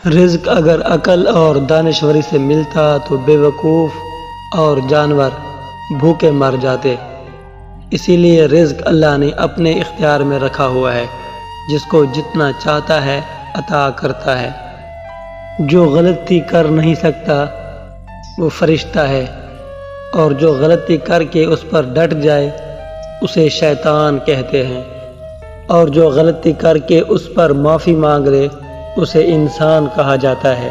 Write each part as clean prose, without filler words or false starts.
رزق اگر عقل اور دانشوری سے ملتا تو بے وقوف اور جانور بھوکے مر جاتے۔ اسی لیے رزق اللہ نے اپنے اختیار میں رکھا ہوا ہے، جس کو جتنا چاہتا ہے عطا کرتا ہے۔ جو غلطی کر نہیں سکتا وہ فرشتہ ہے، اور جو غلطی کر کے اس پر ڈٹ جائے اسے شیطان کہتے ہیں، اور جو غلطی کر کے اس پر معافی مانگ لے اسے انسان کہا جاتا ہے۔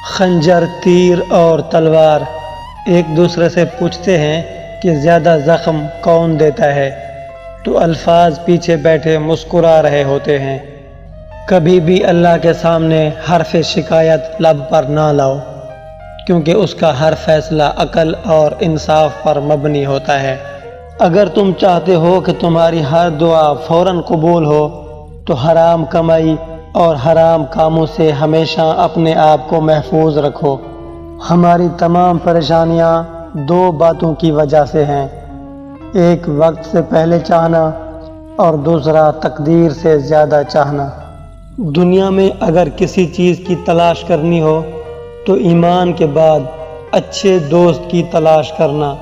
خنجر، تیر اور تلوار ایک دوسرے سے پوچھتے ہیں کہ زیادہ زخم کون دیتا ہے، تو الفاظ پیچھے بیٹھے مسکرا رہے ہوتے ہیں۔ کبھی بھی اللہ کے سامنے حرف شکایت لب پر نہ لاؤ، کیونکہ اس کا ہر فیصلہ عقل اور انصاف پر مبنی ہوتا ہے۔ اگر تم چاہتے ہو کہ تمہاری ہر دعا فوراً قبول ہو تو حرام کمائی اور حرام کاموں سے ہمیشہ اپنے آپ کو محفوظ رکھو۔ ہماری تمام پریشانیاں دو باتوں کی وجہ سے ہیں، ایک وقت سے پہلے چاہنا اور دوسرا تقدیر سے زیادہ چاہنا۔ دنیا میں اگر کسی چیز کی تلاش کرنی ہو تو ایمان کے بعد اچھے دوست کی تلاش کرنا،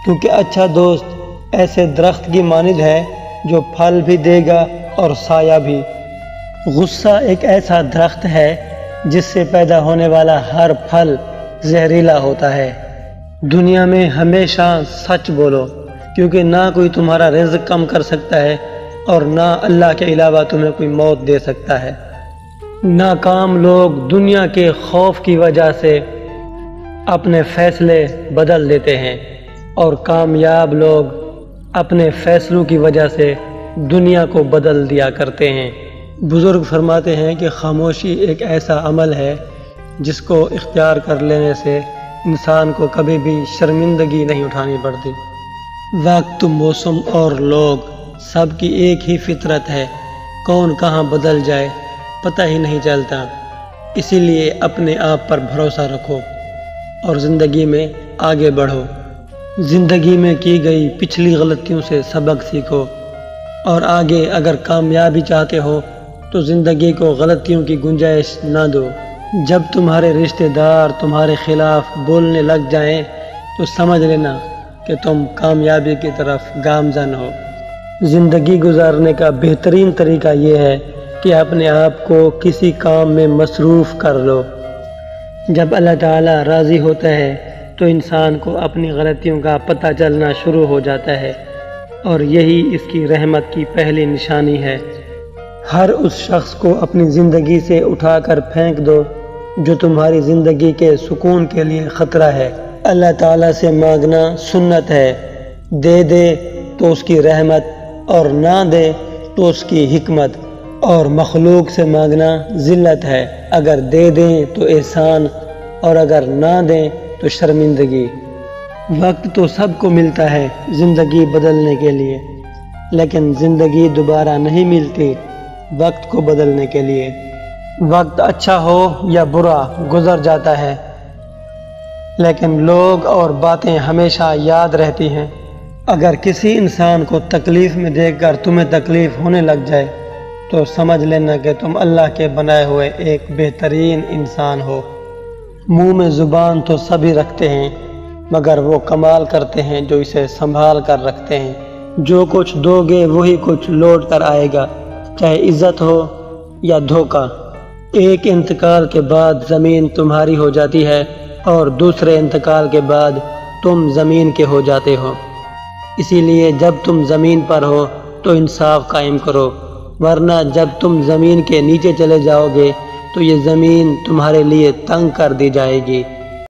کیونکہ اچھا دوست ایسے درخت کی مانند ہے جو پھل بھی دے گا اور سایہ بھی۔ غصہ ایک ایسا درخت ہے جس سے پیدا ہونے والا ہر پھل زہریلا ہوتا ہے۔ دنیا میں ہمیشہ سچ بولو، کیونکہ نہ کوئی تمہارا رزق کم کر سکتا ہے اور نہ اللہ کے علاوہ تمہیں کوئی موت دے سکتا ہے۔ ناکام لوگ دنیا کے خوف کی وجہ سے اپنے فیصلے بدل دیتے ہیں، اور کامیاب لوگ اپنے فیصلوں کی وجہ سے دنیا کو بدل دیا کرتے ہیں۔ بزرگ فرماتے ہیں کہ خاموشی ایک ایسا عمل ہے جس کو اختیار کر لینے سے انسان کو کبھی بھی شرمندگی نہیں اٹھانی پڑتی۔ وقت، موسم اور لوگ سب کی ایک ہی فطرت ہے، کون کہاں بدل جائے پتہ ہی نہیں چلتا۔ اسی لیے اپنے آپ پر بھروسہ رکھو اور زندگی میں آگے بڑھو۔ زندگی میں کی گئی پچھلی غلطیوں سے سبق سیکھو، اور آگے اگر کامیابی چاہتے ہو تو زندگی کو غلطیوں کی گنجائش نہ دو۔ جب تمہارے رشتہ دار تمہارے خلاف بولنے لگ جائیں تو سمجھ لینا کہ تم کامیابی کی طرف گامزن ہو۔ زندگی گزارنے کا بہترین طریقہ یہ ہے کہ اپنے آپ کو کسی کام میں مصروف کر لو۔ جب اللہ تعالیٰ راضی ہوتا ہے تو انسان کو اپنی غلطیوں کا پتہ چلنا شروع ہو جاتا ہے، اور یہی اس کی رحمت کی پہلی نشانی ہے۔ ہر اس شخص کو اپنی زندگی سے اٹھا کر پھینک دو جو تمہاری زندگی کے سکون کے لیے خطرہ ہے۔ اللہ تعالیٰ سے مانگنا سنت ہے، دے دے تو اس کی رحمت اور نہ دے تو اس کی حکمت، اور مخلوق سے مانگنا ذلت ہے، اگر دے دیں تو احسان اور اگر نہ دیں تو شرمندگی۔ وقت تو سب کو ملتا ہے زندگی بدلنے کے لیے، لیکن زندگی دوبارہ نہیں ملتی وقت کو بدلنے کے لیے۔ وقت اچھا ہو یا برا گزر جاتا ہے، لیکن لوگ اور باتیں ہمیشہ یاد رہتی ہیں۔ اگر کسی انسان کو تکلیف میں دیکھ کر تمہیں تکلیف ہونے لگ جائے تو سمجھ لینا کہ تم اللہ کے بنائے ہوئے ایک بہترین انسان ہو۔ منہ میں زبان تو سبھی رکھتے ہیں، مگر وہ کمال کرتے ہیں جو اسے سنبھال کر رکھتے ہیں۔ جو کچھ دو گے وہی کچھ لوٹ کر آئے گا، چاہے عزت ہو یا دھوکہ۔ ایک انتقال کے بعد زمین تمہاری ہو جاتی ہے، اور دوسرے انتقال کے بعد تم زمین کے ہو جاتے ہو۔ اسی لیے جب تم زمین پر ہو تو انصاف قائم کرو، ورنہ جب تم زمین کے نیچے چلے جاؤ گے تو یہ زمین تمہارے لیے تنگ کر دی جائے گی۔